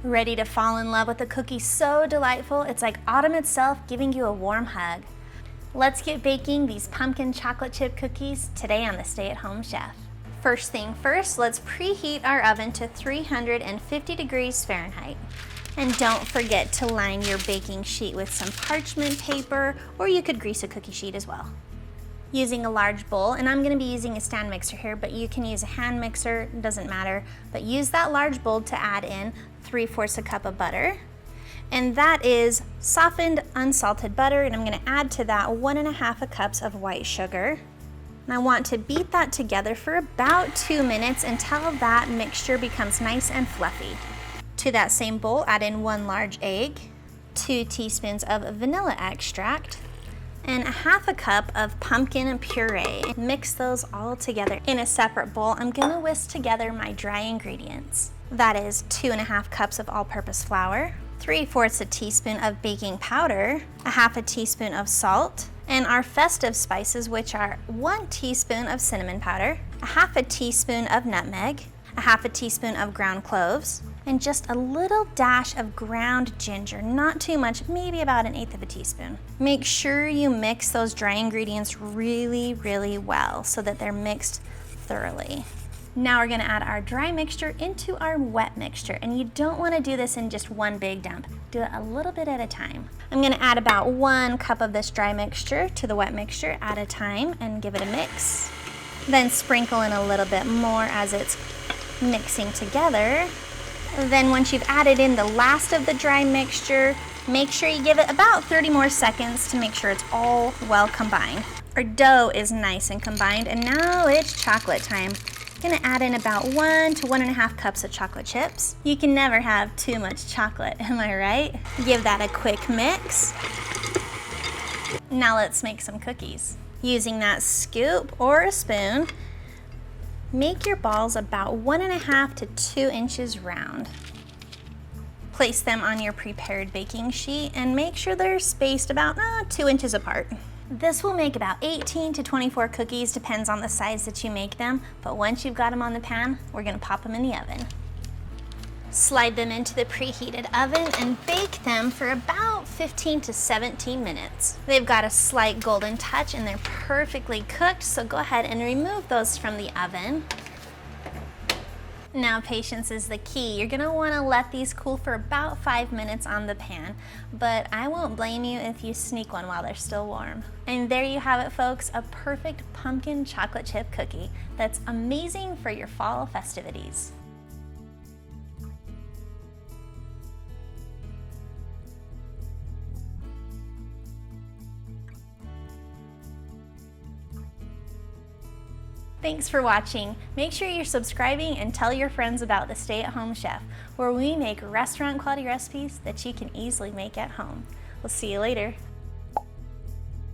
Ready to fall in love with a cookie so delightful, it's like autumn itself giving you a warm hug. Let's get baking these pumpkin chocolate chip cookies today on the Stay at Home Chef. First thing first, let's preheat our oven to 350 degrees Fahrenheit. And don't forget to line your baking sheet with some parchment paper, or you could grease a cookie sheet as well. Using a large bowl, and I'm gonna be using a stand mixer here, but you can use a hand mixer, it doesn't matter. But use that large bowl to add in 3/4 cup of butter. And that is softened, unsalted butter, and I'm gonna add to that 1.5 cups of white sugar. And I want to beat that together for about 2 minutes until that mixture becomes nice and fluffy. To that same bowl, add in 1 large egg, 2 teaspoons of vanilla extract, and 1/2 cup of pumpkin puree. Mix those all together. In a separate bowl, I'm gonna whisk together my dry ingredients. That is 2.5 cups of all-purpose flour, 3/4 a teaspoon of baking powder, 1/2 teaspoon of salt, and our festive spices, which are 1 teaspoon of cinnamon powder, 1/2 teaspoon of nutmeg, 1/2 teaspoon of ground cloves, and just a little dash of ground ginger, not too much, maybe about 1/8 teaspoon. Make sure you mix those dry ingredients really, really well so that they're mixed thoroughly. Now we're gonna add our dry mixture into our wet mixture, and you don't wanna do this in just one big dump. Do it a little bit at a time. I'm gonna add about 1 cup of this dry mixture to the wet mixture at a time and give it a mix. Then sprinkle in a little bit more as it's mixing together. Then once you've added in the last of the dry mixture, make sure you give it about 30 more seconds to make sure it's all well combined. Our dough is nice and combined, and now it's chocolate time. I'm gonna add in about 1 to 1.5 cups of chocolate chips. You can never have too much chocolate, am I right? Give that a quick mix. Now let's make some cookies. Using that scoop or a spoon, make your balls about 1.5 to 2 inches round. Place them on your prepared baking sheet and make sure they're spaced about 2 inches apart. This will make about 18 to 24 cookies, depends on the size that you make them, but once you've got them on the pan, we're gonna pop them in the oven. Slide them into the preheated oven and bake them for about 15 to 17 minutes. They've got a slight golden touch and they're perfectly cooked, so go ahead and remove those from the oven. Now patience is the key. You're gonna wanna let these cool for about 5 minutes on the pan, but I won't blame you if you sneak one while they're still warm. And there you have it, folks, a perfect pumpkin chocolate chip cookie that's amazing for your fall festivities. Thanks for watching. Make sure you're subscribing and tell your friends about the Stay at Home Chef, where we make restaurant quality recipes that you can easily make at home. We'll see you later.